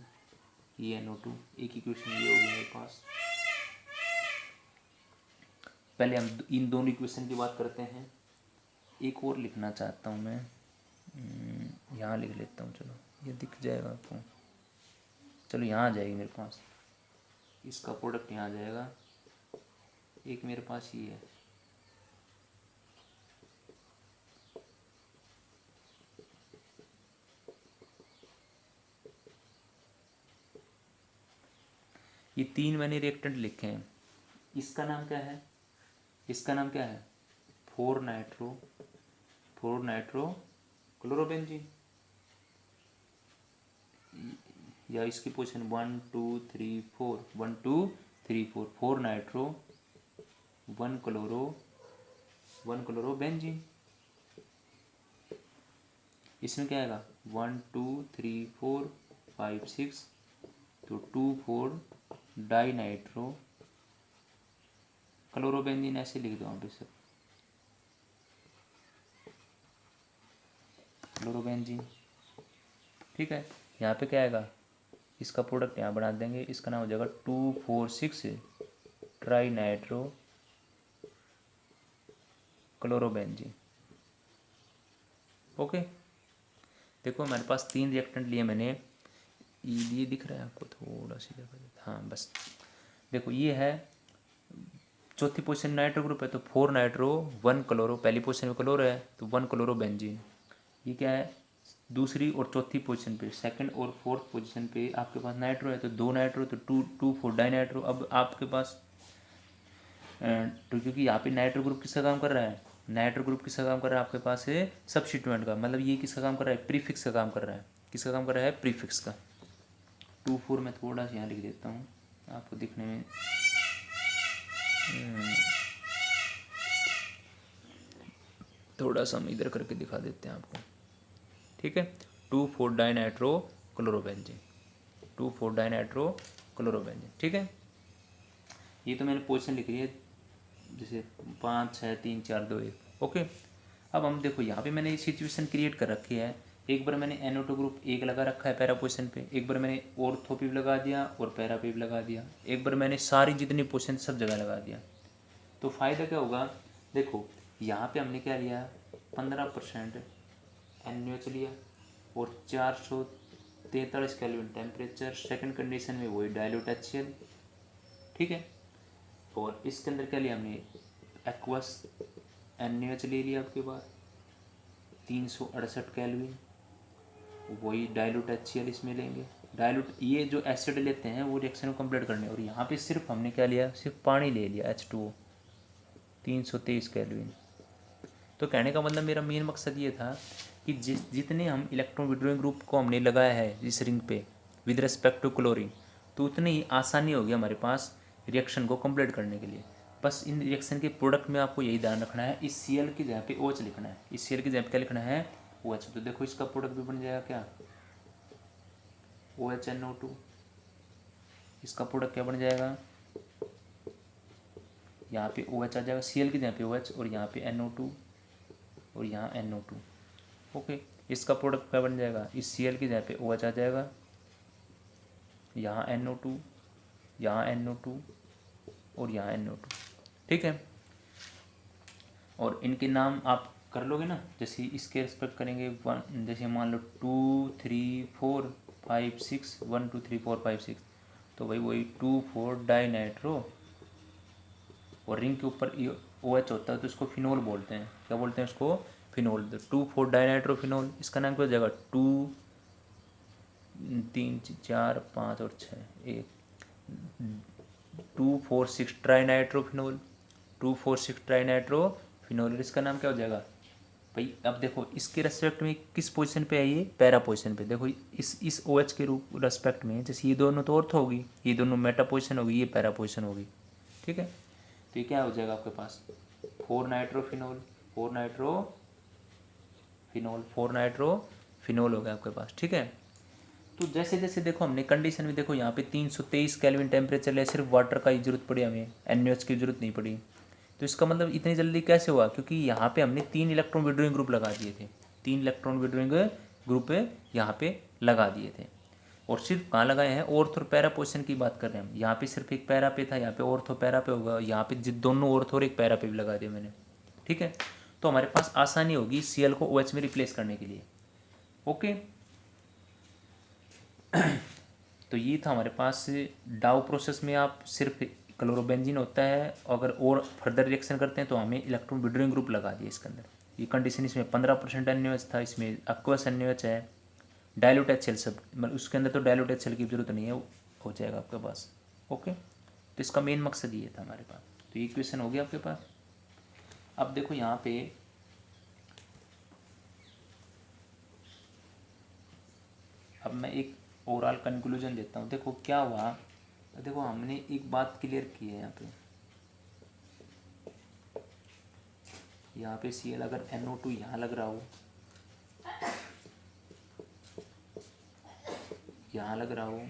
ये NO2, एक इक्वेशन ये होगी मेरे पास। पहले हम इन दोनों इक्वेशन की बात करते हैं। एक और लिखना चाहता हूँ मैं, यहाँ लिख लेता हूँ, चलो ये दिख जाएगा आपको। चलो यहाँ आ जाएगी मेरे पास, इसका प्रोडक्ट यहाँ आ जाएगा। एक मेरे पास ये है, ये 3 मैंने रिएक्टेंट लिखे हैं। इसका नाम क्या है? इसका नाम क्या है? 4 नाइट्रो क्लोरोबेंजीन, या इसकी पोजीशन 1 2 3 4, 1 2 3 4, 4 नाइट्रो 1 क्लोरोबेंजीन। इसमें क्या आएगा? 1 2 3 4 5 6, तो 2 4 डाई नाइट्रो क्लोरोबेंजीन, ऐसे लिख दो आप इसे, क्लोरोबेंजीन, ठीक है। यहाँ पे क्या आएगा? इसका प्रोडक्ट यहाँ बना देंगे, इसका नाम हो जाएगा 2 4 6 ट्राई नाइट्रो क्लोरोबेंजीन, ओके। देखो हमारे पास 3 रिएक्टेंट लिए मैंने, ये दिख रहा है आपको? थोड़ा सी जगह, हाँ बस। देखो ये है चौथी पोजीशन नाइट्रो ग्रुप है, तो 4 नाइट्रो 1 क्लोरो, पहली पोजीशन में क्लोरो है तो 1 क्लोरोबेंजीन। ये क्या है? दूसरी और चौथी पोजीशन पे, सेकंड और फोर्थ पोजीशन पे आपके पास नाइट्रो है, तो 2 नाइट्रो, तो 2 2 4 डाई नाइट्रो। अब आपके पास तो क्योंकि यहाँ पे नाइट्रो ग्रुप किसका काम कर रहा है? नाइट्रो ग्रुप किसका काम कर रहा है आपके पास है? सब्स्टिट्यूएंट का, मतलब ये किसका काम कर रहा है? प्रीफिक्स का काम कर रहा है। किसका काम कर रहा है? प्रीफिक्स का। 2 4 मैं थोड़ा सा यहाँ लिख देता हूँ आपको दिखने में, थोड़ा सा हम इधर करके दिखा देते हैं आपको, ठीक है। 2 4 dinitro chlorobenzene, 2 4 dinitro chlorobenzene, ठीक है। ये तो मैंने पोजीशन लिख ली है, जैसे 5 6 3 4 2 1, ओके। अब हम देखो यहाँ पे मैंने ये सिचुएशन क्रिएट कर रखी है। एक बार मैंने NO2 ग्रुप 1 लगा रखा है पैरा पोजीशन पे, एक बार मैंने ऑर्थो पे भी लगा दिया और पैरा पे भी लगा दिया, एक बार मैंने सारी जितनी पोजीशन सब जगह लगा दिया। तो फ़ायदा क्या होगा? देखो यहाँ पे हमने क्या लिया? 15% NaOH लिया और 443 केल्विन टेम्परेचर, सेकंड कंडीशन में वही डाइल्यूट HCl, ठीक है। और इसके अंदर क्या लिया हमने? एक्वस NaOH ले लिया, आपके बाद 368 केल्विन, वही डाइल्यूट HCl इसमें लेंगे। डाइल्यूट ये जो एसिड लेते हैं वो रिएक्शन को कंप्लीट करने, और यहाँ पे सिर्फ हमने क्या लिया? सिर्फ पानी ले लिया, H2O, 323 केल्विन। तो कहने का मतलब मेरा मेन मकसद ये था कि जितने हम इलेक्ट्रॉन विड्रॉइंग ग्रुप को हमने लगाया है इस रिंग पे विद रिस्पेक्ट टू क्लोरीन, तो उतनी ही आसानी होगी हमारे पास रिएक्शन को कंप्लीट करने के लिए। बस इन रिएक्शन के प्रोडक्ट में आपको यही ध्यान रखना है, इस Cl की जगह पे OH लिखना है, इस Cl की जगह पे क्या लिखना है, OH। तो देखो इसका प्रोडक्ट भी बन जाएगा क्या, OHNO2। इसका प्रोडक्ट क्या बन जाएगा, यहाँ पे OH आ जाएगा, Cl की जगह पे OH और यहाँ पे NO2 और यहाँ NO2। ओके, इसका प्रोडक्ट क्या बन जाएगा, इस Cl की जगह पे OH आ जाएगा, यहाँ NO2, यहाँ NO2 और यहाँ NO2। ठीक है, और इनके नाम आप कर लोगे ना, जैसे इसके रिस्पेक्ट करेंगे वन, जैसे मान लो 2 3 4 5 6 1 2 3 4 5 6, तो भाई वही 2,4 डाइनाइट्रो, और रिंग के ऊपर OH होता है तो इसको फिनोल बोलते हैं। क्या बोलते हैं उसको, फिनोल। तो 2,4 डाइनाइट्रो फिनोल, इसका नाम क्या हो जाएगा, 2 3 4 5 और 6 1 2,4,6 ट्राइनाइट्रोफिनोल, 2,4,6 ट्राइनाइट्रोफिनोल। इसका नाम क्या हो जाएगा भाई, अब देखो इसके रेस्पेक्ट में किस पोजीशन पे है, ये पैरा पोजीशन पे। देखो इस OH के रूप रेस्पेक्ट में, जैसे ये दोनों तो ऑर्थो होगी, ये दोनों मेटा पोजीशन होगी, ये पैरा पोजीशन होगी। ठीक है, तो ये क्या हो जाएगा आपके पास, 4 नाइट्रोफिनोल, 4 नाइट्रोफिनोल, 4 नाइट्रोफिनोल हो गया आपके पास। ठीक है, तो जैसे जैसे देखो हमने कंडीशन में देखो यहाँ पे 323 केल्विन टेम्परेचर है, सिर्फ वाटर का ही जरूरत पड़ी, हमें NaOH की जरूरत नहीं पड़ी। तो इसका मतलब इतनी जल्दी कैसे हुआ, क्योंकि यहाँ पे हमने 3 इलेक्ट्रॉन विड्रॉइंग ग्रुप लगा दिए थे, 3 इलेक्ट्रॉन विड्रॉइंग ग्रुप यहाँ पे लगा दिए थे। और सिर्फ कहाँ लगाए हैं, ऑर्थ और पैरा पोजिशन की बात कर रहे हैं हम। यहाँ पे सिर्फ एक पैरा पे था, यहाँ पे ऑर्थ और पैरा पे होगा, यहाँ पे दोनों ऑर्थ और एक पैरा पे भी लगा दिया मैंने। ठीक है, तो हमारे पास आसानी होगी Cl को OH में रिप्लेस करने के लिए। ओके, तो ये था हमारे पास डाउ प्रोसेस में आप सिर्फ क्लोरोबेंजीन होता है, अगर और फर्दर रिएक्शन करते हैं तो हमें इलेक्ट्रॉन विड्रॉइंग ग्रुप लगा दिए इसके अंदर। ये कंडीशन इसमें 15% NaOH था, इसमें एक्वस NaOH है, डायल्यूट HCl सब, मतलब उसके अंदर तो डायल्यूट HCl की जरूरत नहीं है, हो जाएगा आपके पास। ओके, तो इसका मेन मकसद ये था हमारे पास। तो ये क्वेश्चन हो गया आपके पास। अब देखो यहाँ पे अब मैं एक ओवरऑल कंक्लूजन देता हूँ। देखो क्या हुआ, देखो हमने एक बात क्लियर की है यहाँ पे Cl अगर NO2 यहाँ लग रहा हो, यहाँ लग रहा हो,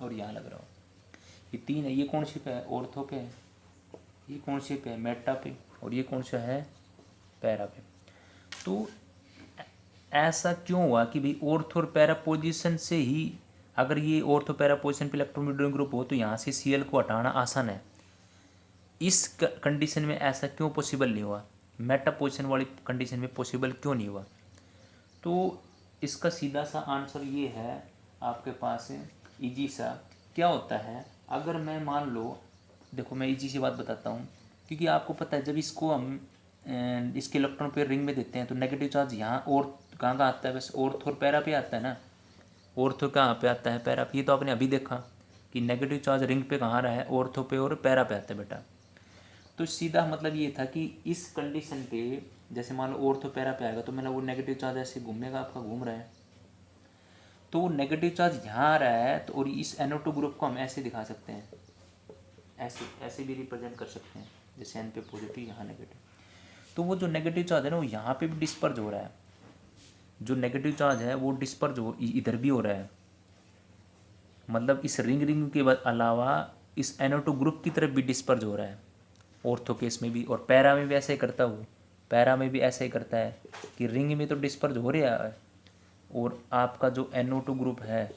और यहाँ लग रहा हो, ये तीन है, ये कौन सी पे है, ऑर्थो पे है, ये कौन सी पे है, मेटा पे, और ये कौन सा है, पैरा पे। तो ऐसा क्यों हुआ कि भाई ऑर्थो और पैरा पोजीशन से ही, अगर ये ऑर्थो पैरा पोजीशन पे इलेक्ट्रॉन विड्रॉइंग ग्रुप हो तो यहाँ से Cl को हटाना आसान है। इस कंडीशन में ऐसा क्यों पॉसिबल नहीं हुआ, मेटा पोजीशन वाली कंडीशन में पॉसिबल क्यों नहीं हुआ। तो इसका सीधा सा आंसर ये है आपके पास, इजी सा। क्या होता है, अगर मैं मान लो, देखो मैं इजी सी बात बताता हूँ, क्योंकि आपको पता है जब इसको हम इसके इलेक्ट्रॉन पे रिंग में देते हैं तो नेगेटिव चार्ज यहाँ और कहाँ कहाँ आता है, बस ऑर्थो और पैरा पे आता है ना। ऑर्थो कहाँ पे आता है, पैरा पे। ये तो आपने अभी देखा कि नेगेटिव चार्ज रिंग पे कहाँ रहा है, ऑर्थो पे और पैरा पे आता है बेटा। तो सीधा मतलब ये था कि इस कंडीशन पे जैसे मान लो ऑर्थो पैरा पे आएगा तो मतलब वो नेगेटिव चार्ज ऐसे घूमेगा, आपका घूम रहा है, तो वो नेगेटिव चार्ज यहाँ आ रहा है। तो और इस NO2 ग्रुप को हम ऐसे दिखा सकते हैं, ऐसे ऐसे भी रिप्रेजेंट कर सकते हैं, जैसे N पे पॉजिटिव यहाँ नेगेटिव। तो वो जो नेगेटिव चार्ज है ना वो यहाँ पे भी डिस्पर्ज हो रहा है, जो नेगेटिव चार्ज है वो डिस्पर्ज हो इधर भी हो रहा है, मतलब इस रिंग के अलावा इस NO2 ग्रुप की तरफ भी डिस्पर्ज हो रहा है ऑर्थो केस में भी, और पैरा में भी ऐसे ही करता हूँ, पैरा में भी ऐसे ही करता है कि रिंग में तो डिस्पर्ज हो रहा है, और आपका जो NO2 ग्रुप है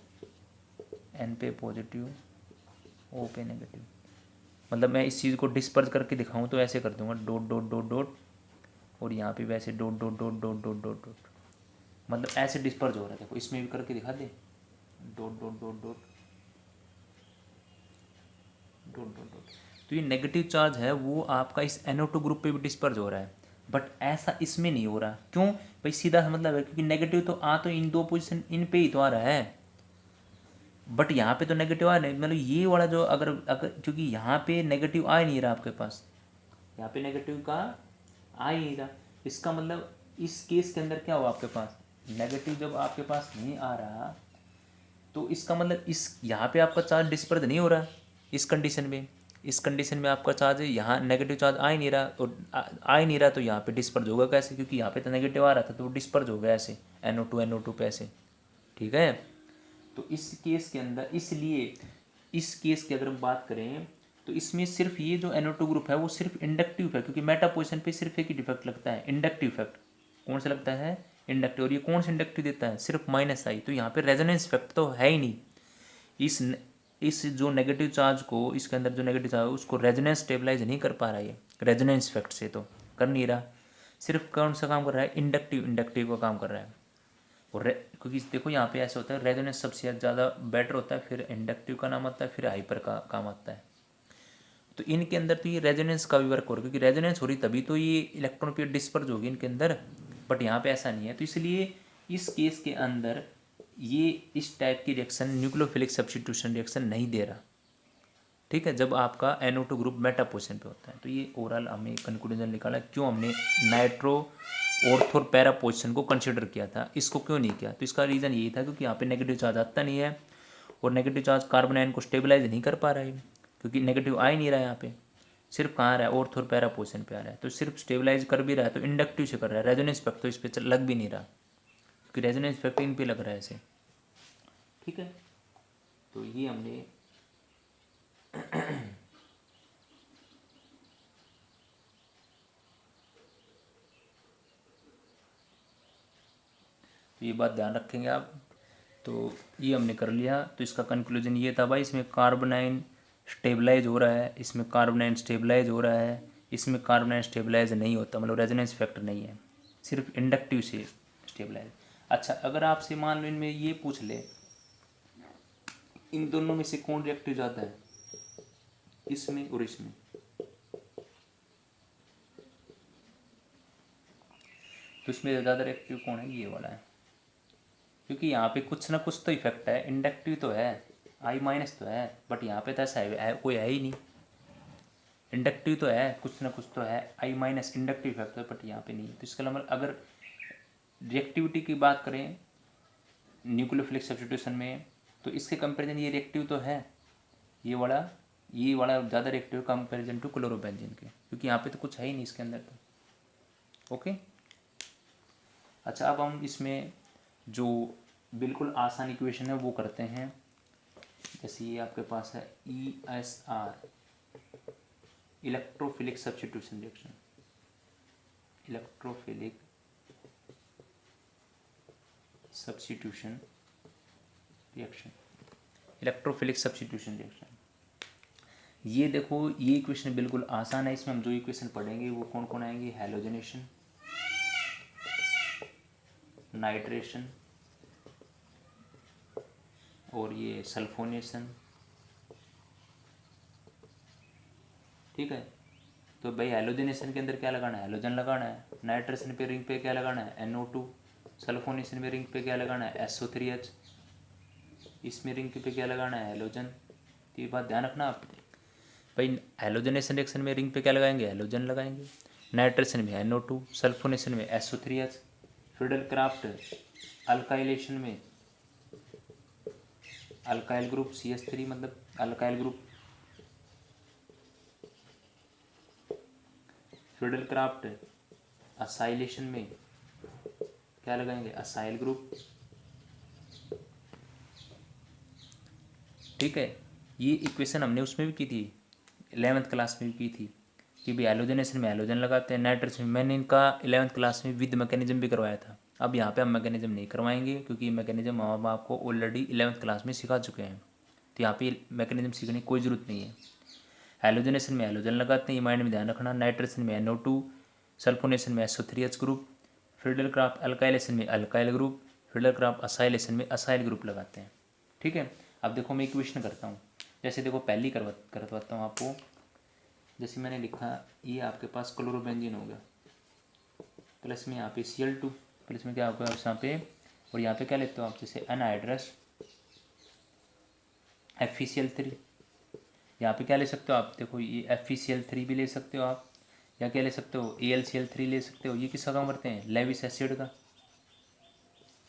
N पे पॉजिटिव O पे नेगेटिव, मतलब मैं इस चीज़ को डिस्पर्ज करके दिखाऊं तो ऐसे कर दूंगा, डॉट डॉट डॉट डॉट, और यहाँ पे वैसे dot dot dot dot dot dot dot, मतलब ऐसे डिस्पर्ज हो रहा है। देखो इसमें भी करके दिखा दे, dot dot dot dot dot dot dot. तो ये नेगेटिव चार्ज है वो आपका इस NO2 ग्रुप पे भी डिस्पर्ज हो रहा है। बट ऐसा इसमें नहीं हो रहा। क्यों भाई? सीधा सा मतलब है, क्योंकि नेगेटिव तो आ तो इन दो पोजीशन इन पे ही तो आ रहा है, बट यहाँ पे तो नेगेटिव आ नहीं, मतलब ये वाला जो अगर अगर क्योंकि यहाँ पे नेगेटिव आ ही नहीं रहा आपके पास, यहाँ पे नेगेटिव का आ ही नहीं रहा। इसका मतलब इस केस के अंदर क्या हुआ आपके पास, नेगेटिव जब आपके पास नहीं आ रहा तो इसका मतलब इस यहाँ पे आपका चार्ज डिस्पर्स नहीं हो रहा। इस कंडीशन में, इस कंडीशन में आपका चार्ज यहाँ नेगेटिव चार्ज आ ही नहीं रहा, और आ ही नहीं रहा तो यहाँ पे डिस्पर्स होगा कैसे, क्योंकि यहाँ पे तो नेगेटिव आ रहा था तो वो डिस्पर्स हो गया ऐसे NO2 पे ऐसे। ठीक है, तो इस केस के अंदर, इसलिए इस केस की अगर हम बात करें तो इसमें सिर्फ ये जो NO2 ग्रुप है वो सिर्फ इंडक्टिव है, क्योंकि मेटा पोजिशन पे सिर्फ एक ही डिफेक्ट लगता है, इंडक्टिव इफेक्ट। कौन सा लगता है? इंडक्टिव। और ये कौन सा इंडक्टिव देता है? सिर्फ -I। तो यहाँ पे रेजोनेंस इफेक्ट तो है ही नहीं। इस जो नेगेटिव चार्ज को, इसके अंदर जो नेगेटिव चार्ज है उसको रेजोनेंस स्टेबलाइज नहीं कर पा रहा है, ये रेजोनेंस इफेक्ट से तो कर नहीं रहा। सिर्फ कौन सा काम कर रहा है? इंडक्टिव का काम कर रहा है। और क्योंकि देखो यहाँ पे ऐसा होता है, रेजोनेंस सबसे ज़्यादा बेटर होता है, फिर इंडक्टिव का नाम आता है, फिर हाइपर का काम आता है। तो इनके अंदर तो ये रेजोनेंस का भी वर्क हो रहा है, क्योंकि रेजोनेंस हो रही तभी तो ये इलेक्ट्रॉन पेयर डिस्पर्ज होगी इनके अंदर, बट यहाँ पे ऐसा नहीं है। तो इसलिए इस केस के अंदर ये इस टाइप की रिएक्शन न्यूक्लियोफिलिक सब्स्टिट्यूशन रिएक्शन नहीं दे रहा। ठीक है, जब आपका NO2 ग्रुप मेटा पोजिशन पे होता है। तो ये ओवरऑल हमने कंक्लूजन निकाला क्यों हमने नाइट्रो ऑर्थो और पैरा पोजिशन को कंसिडर किया था, इसको क्यों नहीं किया। तो इसका रीज़न यही था क्योंकि यहाँ पे नेगेटिव चार्ज आता नहीं है, और नेगेटिव चार्ज कार्बन आयन को स्टेबलाइज नहीं कर पा रहा है, क्योंकि नेगेटिव आ ही नहीं रहा है यहाँ पे, सिर्फ कहाँ रहा है? ऑर्थो और पैरा पोजिशन पे आ रहा है। तो सिर्फ स्टेबलाइज कर भी रहा है तो इंडक्टिव से कर रहा है, रेजोनेंस इफेक्ट तो इस पर लग भी नहीं रहा, क्योंकि रेजोनेंस इफेक्ट इन पे लग रहा है ऐसे। ठीक है, तो ये हमने तो ये बात ध्यान रखेंगे आप। तो ये हमने कर लिया। तो इसका कंक्लूजन ये था भाई, इसमें कार्बोनाइन स्टेबलाइज हो रहा है, इसमें कार्बोनाइन स्टेबलाइज हो रहा है, इसमें कार्बोनाइन स्टेबलाइज नहीं होता, मतलब रेजोनेंस फैक्टर नहीं है, सिर्फ इंडक्टिव से स्टेबलाइज। अच्छा, अगर आपसे मान लो इनमें ये पूछ ले इन दोनों में से कौन रिएक्टिव ज़्यादा है, इसमें और इसमें, तो इसमें ज़्यादा रिएक्टिव कौन है? ये वाला है, क्योंकि यहाँ पे कुछ ना कुछ तो इफेक्ट है, इंडक्टिव तो है, I- तो है, बट यहाँ पे तो ऐसा है कोई है ही नहीं। इंडक्टिव तो है, कुछ ना कुछ तो है, I- इंडक्टिव इफेक्ट है, बट यहाँ पे नहीं। तो इसका मतलब अगर रिएक्टिविटी की बात करें न्यूक्लियोफिलिक सब्स्टिट्यूशन में, तो इसके कंपेरिजन ये रिएक्टिव तो है, ये वाला ज़्यादा रिएक्टिव कंपेरिजन टू क्लोरोबेंजीन के, क्योंकि यहाँ पे तो कुछ है ही नहीं इसके अंदर तो। ओके, अच्छा, अब हम इसमें जो बिल्कुल आसान इक्वेशन है वो करते हैं। जैसे ये आपके पास है ESR, electrophilic substitution reaction, electrophilic substitution reaction, electrophilic substitution reaction. ये देखो, ये इक्वेशन बिल्कुल आसान है। इसमें हम जो इक्वेशन पढ़ेंगे वो कौन कौन आएंगे? हैलोजनेशन, नाइट्रेशन, और ये सल्फोनेशन। ठीक है, तो भाई हैलोजनेशन के अंदर क्या लगाना है? हैलोजन लगाना है। नाइट्रेशन पे रिंग पे क्या लगाना है? NO2। सल्फोनेशन में रिंग पे क्या लगाना है? SO3H। इसमें रिंग पे क्या लगाना है? हैलोजन। तो ये बात ध्यान रखना आप भाई, हैलोजनेशन रिएक्शन में रिंग पे क्या लगाएंगे? हैलोजन लगाएंगे। नाइट्रेशन में NO2, सल्फोनेशन में SO3H। फिडल क्राफ्ट अल्काइलेशन में अल्काइल ग्रुप CH3, मतलब alkyl group. Friedel Crafts acylation में क्या लगाएंगे? Acyl group. ठीक है, ये इक्वेशन हमने उसमें भी की थी, 11th क्लास में भी की थी, कि भाई हैलोजनेशन में हैलोजन लगाते हैं, नाइट्रेशन में। मैंने इनका 11th क्लास में विद मैकेनिज्म भी करवाया था। अब यहाँ पे हम मैकेनिज्म नहीं करवाएंगे, क्योंकि मैकेनिज्म हम आपको ऑलरेडी 11th क्लास में सिखा चुके हैं, तो यहाँ पे मैकेनिज्म सीखने की कोई ज़रूरत नहीं है। हैलोजनेशन में हैलोजन लगाते हैं, ये माइंड में ध्यान रखना। नाइट्रेशन में NO2, सल्फोनेशन में SO3H group, Friedel Crafts alkylation में alkyl group, Friedel Crafts acylation में असाइल ग्रुप लगाते हैं। ठीक है, अब देखो मैं इक्वेशन करता हूँ। जैसे देखो पहली करवाता हूँ आपको। जैसे मैंने लिखा, ये आपके पास क्लोरोबेंजीन हो गया, प्लस में यहाँ पे Cl2, प्लस में क्या होगा यहाँ पे, और यहाँ पे क्या लेते हो आप, जैसे अनहाइड्रस FeCl3। यहाँ पे क्या ले सकते हो आप, देखो ये FeCl3 भी ले सकते हो आप, या क्या ले सकते हो AlCl3 ले सकते हो। ये किसका काम करते हैं, लेविस एसिड का,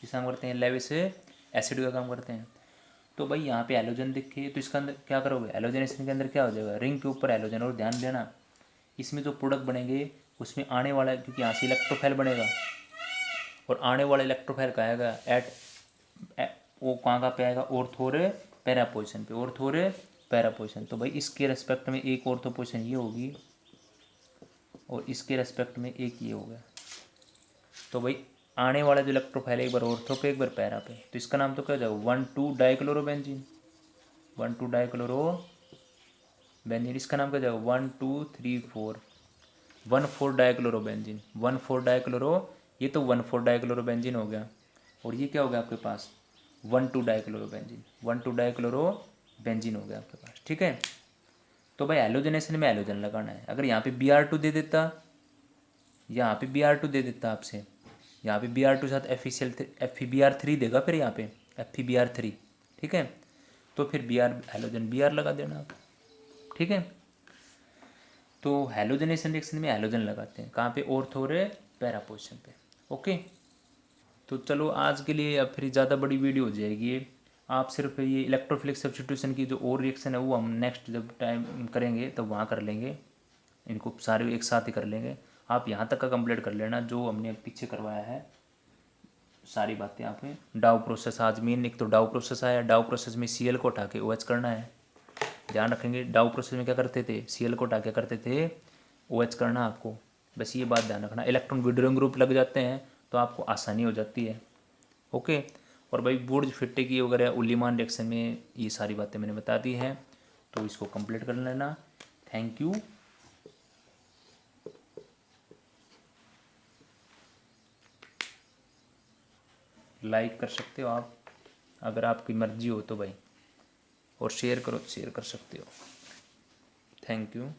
किसका काम करते हैं, लेविस एसिड का काम करते हैं। तो भाई यहाँ पे एलोजन दिखे तो इसका अंदर क्या करोगे, एलोजनेशन के अंदर क्या हो जाएगा, रिंग के ऊपर एलोजन। और ध्यान देना इसमें जो प्रोडक्ट बनेंगे उसमें आने वाला, क्योंकि यहाँ से इलेक्ट्रोफाइल बनेगा और आने वाला इलेक्ट्रोफाइल का आएगा वो कहाँ पे आएगा, ऑर्थो रे पैरा पोजिशन पे, ऑर्थो रे पैरा पोजिशन। तो भाई इसके रेस्पेक्ट में एक ऑर्थो पोजिशन ये होगी और इसके रेस्पेक्ट में एक ये होगा। तो भाई आने वाला जो इलेक्ट्रोफाइल एक बार ऑर्थो पे एक बार पैरा पे, तो इसका नाम तो क्या हो जाएगा 1,2 डाइक्लोरोबेंजीन, 1,2 डाइक्लोरोबेंजीन। इसका नाम क्या हो जाएगा 1 2 3 4 1,4 डाइक्लोरोबेंजीन, 1,4 डाइक्लोरो, ये तो 1,4 डाइक्लोरोबेंजीन हो गया। और ये क्या हो गया आपके पास 1,2 डाइक्लोरोबेंजीन, 1,2 डाइक्लोरोबेंजीन हो गया आपके पास। ठीक है, तो भाई एलोजनेशन में एलोजन लगाना है। अगर यहाँ पे Br2 दे देता, यहाँ पे Br2 दे देता आपसे, यहाँ पे Br2 साथ FeBr3 देगा, फिर यहाँ पे FeBr3। ठीक है, तो फिर Br एलोजन Br लगा देना आप। ठीक है, तो हेलोजनेशन रिएक्शन में एलोजन लगाते हैं कहाँ पे, ऑर्थो रे पैरा पोजिशन पे। ओके, तो चलो आज के लिए, अब फिर ज़्यादा बड़ी वीडियो हो जाएगी ये। आप सिर्फ ये इलेक्ट्रोफिलिक सब्स्टिट्यूशन की जो और रिएक्शन है वो हम नेक्स्ट जब टाइम करेंगे तब वहाँ कर लेंगे, इनको सारे एक साथ ही कर लेंगे। आप यहाँ तक का कंप्लीट कर लेना जो हमने पीछे करवाया है, सारी बातें आप में। डाउ प्रोसेस आज मेन, एक तो डाउ प्रोसेस आया, डाउ प्रोसेस में Cl को उठा के OH करना है। ध्यान रखेंगे डाउ प्रोसेस में क्या करते थे, Cl को उठा के करते थे OH करना आपको, बस ये बात ध्यान रखना। इलेक्ट्रॉन विड्रॉइंग ग्रुप लग जाते हैं तो आपको आसानी हो जाती है। ओके, और भाई वुर्ज फिट्टिकी वगैरह उलीमान रिएक्शन में ये सारी बातें मैंने बता दी हैं, तो इसको कंप्लीट कर लेना। Thank you. लाइक कर सकते हो आप अगर आपकी मर्जी हो तो भाई, और शेयर करो तो शेयर कर सकते हो। Thank you.